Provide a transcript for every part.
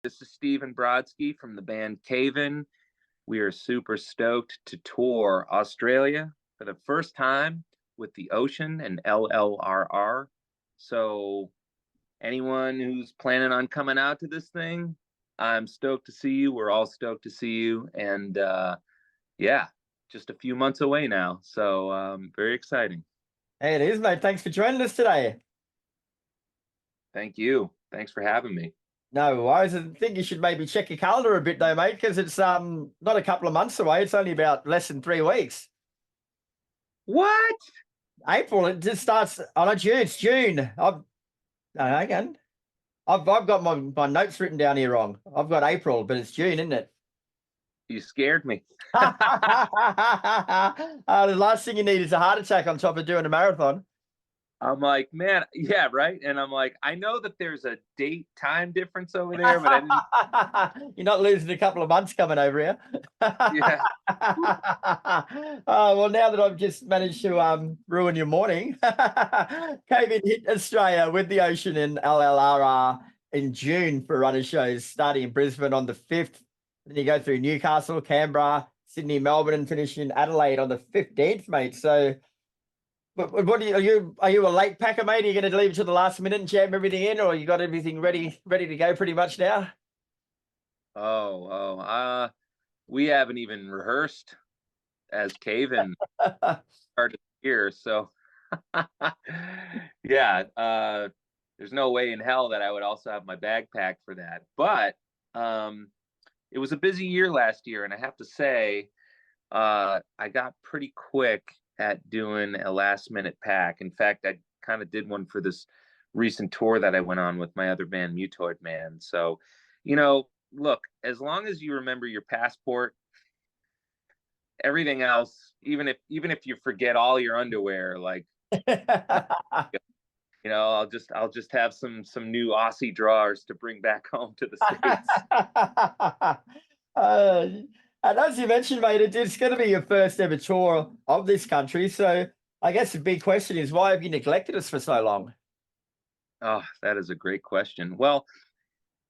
This is Stephen Brodsky from the band Caven. We are super stoked to tour Australia for the first time with the Ocean and LLRR. So, anyone who's planning on coming out to this thing, I'm stoked to see you. We're all stoked to see you. And yeah, just a few months away now. So, very exciting. Hey, it is, mate. Thanks for joining us today. Thank you. Thanks for having me. No worries. I think you should maybe check your calendar a bit though, mate, because it's not a couple of months away. It's only about less than 3 weeks. What? April. It just starts. Oh, not June. It's June. No, hang on. I've got my notes written down here wrong. I've got April, but it's June, isn't it? You scared me. The last thing you need is a heart attack on top of doing a marathon. I'm like, man, yeah, right. And I'm like, I know that there's a date time difference over there, but I didn't. You're not losing a couple of months coming over here. Yeah. Well, now that I've just managed to ruin your morning, Caven hit Australia with the Ocean and LLRR in June for runner shows, starting in Brisbane on the 5th. Then you go through Newcastle, Canberra, Sydney, Melbourne, and finish in Adelaide on the 15th, mate. So. But what are you a late packer, mate? Are you going to leave it to the last minute and jam everything in, or you got everything ready to go pretty much now? We haven't even rehearsed as Caven started here, so yeah, there's no way in hell that I would also have my bag packed for that. But it was a busy year last year, and I have to say, I got pretty quick at doing a last minute pack. In fact, I kind of did one for this recent tour that I went on with my other band, Mutoid Man. So, look, as long as you remember your passport, everything else, even if you forget all your underwear, like I'll just have some new Aussie drawers to bring back home to the States. And as you mentioned, mate, it's going to be your first ever tour of this country. So I guess the big question is, why have you neglected us for so long? Oh, that is a great question. Well,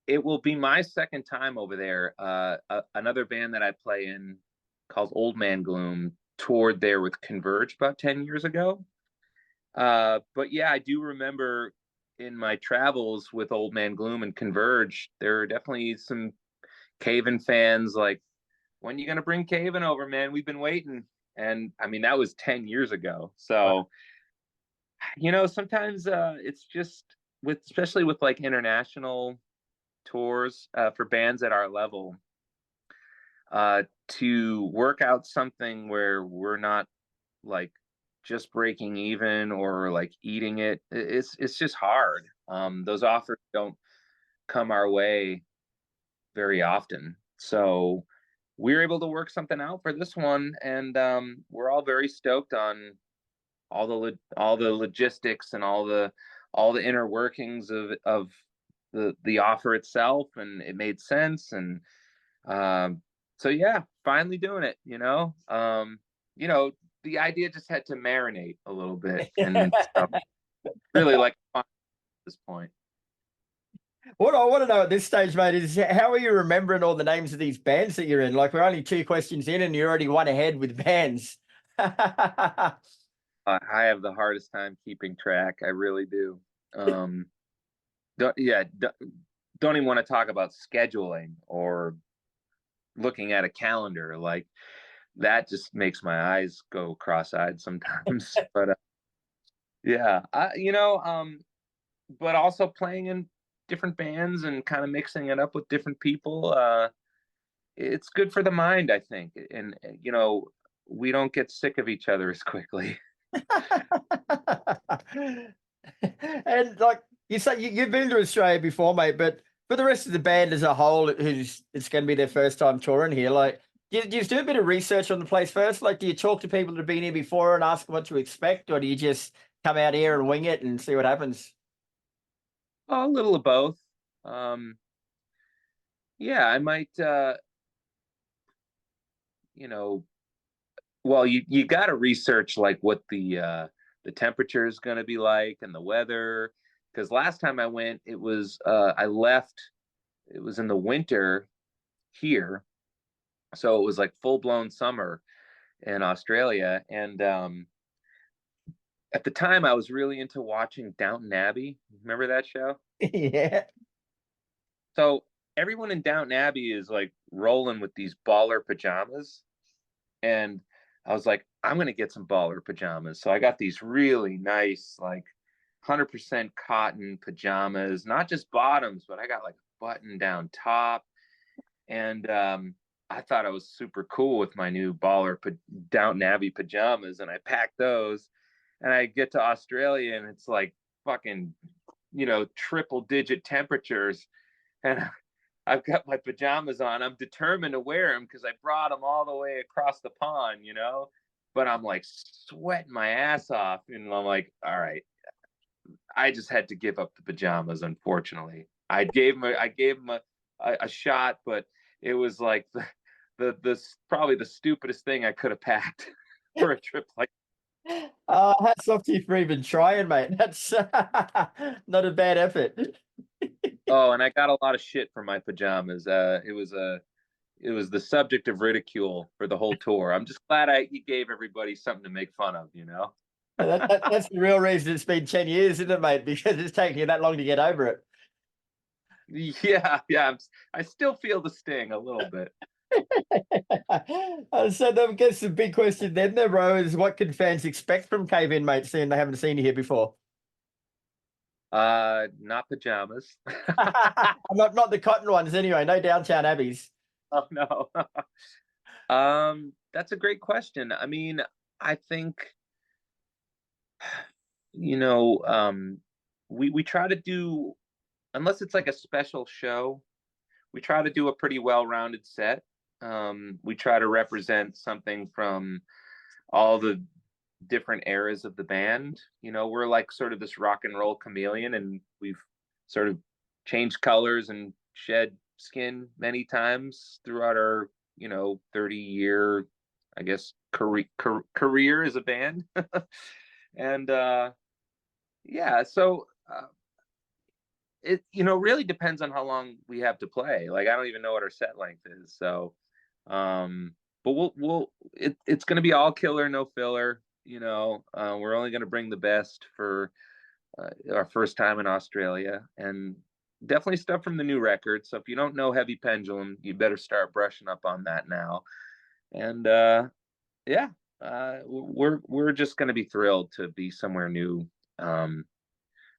it will be my second time over there. Another band that I play in called Old Man Gloom toured there with Converge about 10 years ago. But yeah, I do remember in my travels with Old Man Gloom and Converge, there are definitely some Caven fans like, when are you going to bring Caven over, man? We've been waiting. And I mean, that was 10 years ago. So, sometimes it's just especially with like international tours for bands at our level, to work out something where we're not like just breaking even or like eating it. It's just hard. Those offers don't come our way very often. So we were able to work something out for this one, and we're all very stoked on all the logistics and all the inner workings of the offer itself, and it made sense. And so yeah, finally doing it. The idea just had to marinate a little bit, and really like at this point. What I want to know at this stage, mate, is how are you remembering all the names of these bands that you're in? Like, we're only 2 questions in and you're already one ahead with bands. I have the hardest time keeping track. I really do. Don't even want to talk about scheduling or looking at a calendar. Like, that just makes my eyes go cross-eyed sometimes. But yeah, but also playing in different bands and kind of mixing it up with different people, it's good for the mind, I think. And we don't get sick of each other as quickly. And like you say, you've been to Australia before, mate, but for the rest of the band as a whole, it's going to be their first time touring here, like, do you do a bit of research on the place first? Like, do you talk to people that have been here before and ask what to expect, or do you just come out here and wing it and see what happens? A little of both. Yeah, I might, well, you got to research like what the temperature is going to be like and the weather. Because last time I went, it was I left it was in the winter here, so it was like full blown summer in Australia. And at the time, I was really into watching Downton Abbey. Remember that show? Yeah. So everyone in Downton Abbey is like rolling with these baller pajamas, and I was like, I'm gonna get some baller pajamas. So I got these really nice, like 100% cotton pajamas, not just bottoms, but I got like a button down top. And I thought I was super cool with my new Downton Abbey pajamas, and I packed those. And I get to Australia, and it's like fucking, triple digit temperatures, and I've got my pajamas on. I'm determined to wear them because I brought them all the way across the pond. But I'm like sweating my ass off, and I'm like, all right, I just had to give up the pajamas. Unfortunately, I gave him a shot, but it was like the probably the stupidest thing I could have packed for a trip like. Hats off to you for even trying, mate. That's not a bad effort. Oh, and I got a lot of shit for my pajamas. It was the subject of ridicule for the whole tour. I'm just glad he gave everybody something to make fun of. That's the real reason it's been 10 years, isn't it, mate? Because it's taken you that long to get over it. Yeah, yeah. I still feel the sting a little bit. So I guess the big question then, there, bro, is what can fans expect from Cave In, mate, seeing they haven't seen you here before? Not pajamas. Not the cotton ones, anyway. No Downtown Abbeys. Oh no. That's a great question. I mean, I think you know, we try to do, unless it's like a special show, we try to do a pretty well-rounded set. We try to represent something from all the different eras of the band. We're like sort of this rock and roll chameleon, and we've sort of changed colors and shed skin many times throughout our 30-year, I guess, career as a band. And yeah, so it really depends on how long we have to play. Like, I don't even know what our set length is. So but it's going to be all killer, no filler. We're only going to bring the best for our first time in Australia, and definitely stuff from the new record. So if you don't know Heavy Pendulum, you better start brushing up on that now. And yeah, we're just going to be thrilled to be somewhere new,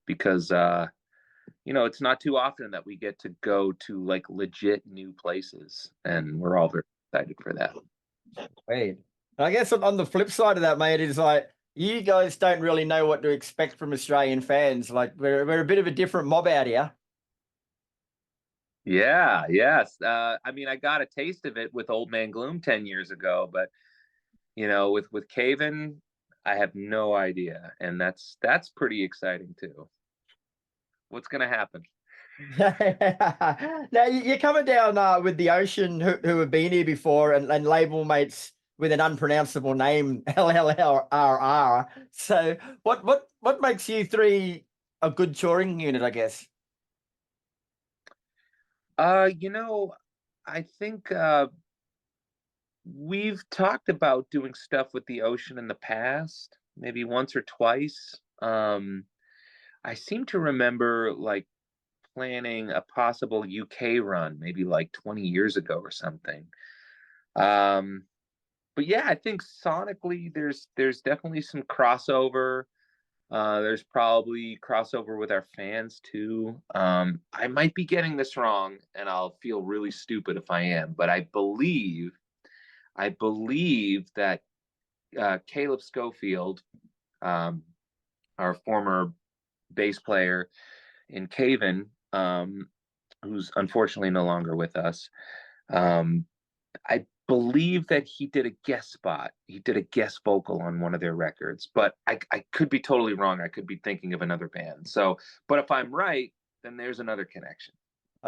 because it's not too often that we get to go to like legit new places, and we're all very excited for that. Wait. I guess on the flip side of that, mate, is like you guys don't really know what to expect from Australian fans. Like we're a bit of a different mob out here. Yeah, yes. I mean, I got a taste of it with Old Man Gloom 10 years ago, but with Caven, I have no idea, and that's pretty exciting too. What's gonna happen? Now you're coming down with the Ocean, who have been here before, and label mates with an unpronounceable name, LLRR. So what makes you three a good touring unit, I guess? Uh, you know, I think we've talked about doing stuff with the Ocean in the past, maybe once or twice. I seem to remember like planning a possible UK run, maybe like 20 years ago or something. Um, but yeah, I think sonically there's definitely some crossover. There's probably crossover with our fans too. I might be getting this wrong, and I'll feel really stupid if I am, but I believe that Caleb Schofield, um, our former bass player in Caven, who's unfortunately no longer with us, um, I believe that he did a guest spot. He did a guest vocal on one of their records, but I could be totally wrong. I could be thinking of another band. So, but if I'm right, then there's another connection.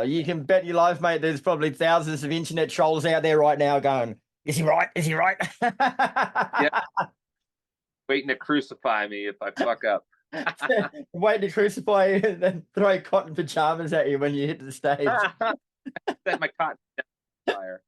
You can bet your life, mate. There's probably thousands of internet trolls out there right now going, "Is he right? Is he right?" Yeah, waiting to crucify me if I fuck up. Waiting to crucify you and then throw cotton pajamas at you when you hit the stage. Set my cotton on fire.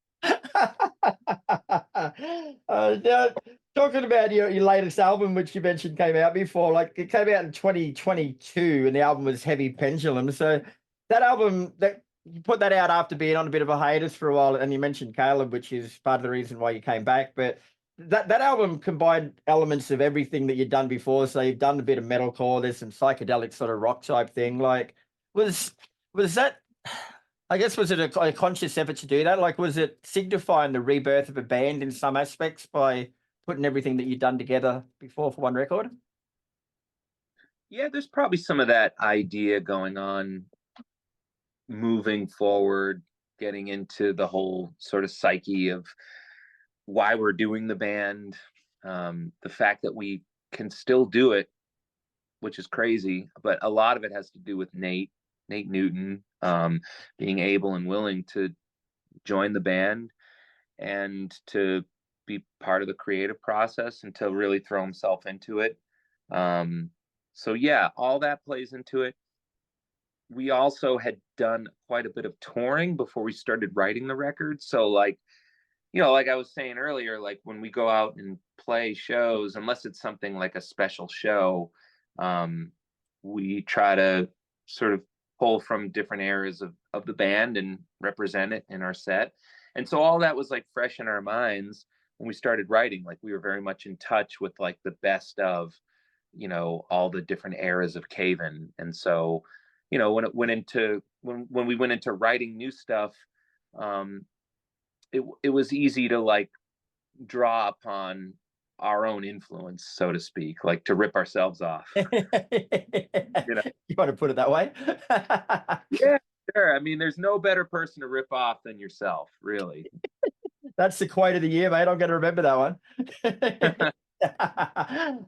Now, talking about your latest album, which you mentioned came out before, like it came out in 2022, and the album was Heavy Pendulum. So that album, that you put that out after being on a bit of a hiatus for a while, and you mentioned Caleb, which is part of the reason why you came back. But that album combined elements of everything that you'd done before. So you've done a bit of metalcore, there's some psychedelic sort of rock type thing. Like, was that? I guess, was it a conscious effort to do that? Like, was it signifying the rebirth of a band in some aspects by putting everything that you'd done together before for one record? Yeah, there's probably some of that idea going on moving forward, getting into the whole sort of psyche of why we're doing the band, the fact that we can still do it, which is crazy, but a lot of it has to do with Nate Newton, being able and willing to join the band and to be part of the creative process and to really throw himself into it. So yeah, all that plays into it. We also had done quite a bit of touring before we started writing the record. So like, like I was saying earlier, like when we go out and play shows, unless it's something like a special show, um, we try to sort of pull from different areas of the band and represent it in our set. And so all that was like fresh in our minds when we started writing. Like we were very much in touch with like the best of, all the different eras of Caven. And so, when it went into when we went into writing new stuff, um, it was easy to like draw upon our own influence, so to speak, like to rip ourselves off. you know? You want to put it that way? Yeah, sure. I mean, there's no better person to rip off than yourself, really. That's the quote of the year, mate. I'm going to remember that one.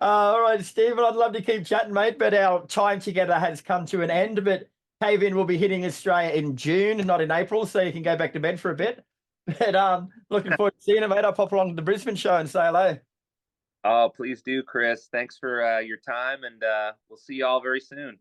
All right, Stephen, I'd love to keep chatting, mate, but our time together has come to an end. But Cave-In will be hitting Australia in June and not in April, so you can go back to bed for a bit. But looking forward to seeing you, mate. I'll pop along to the Brisbane show and say hello. Oh, please do, Chris. Thanks for your time, and we'll see you all very soon.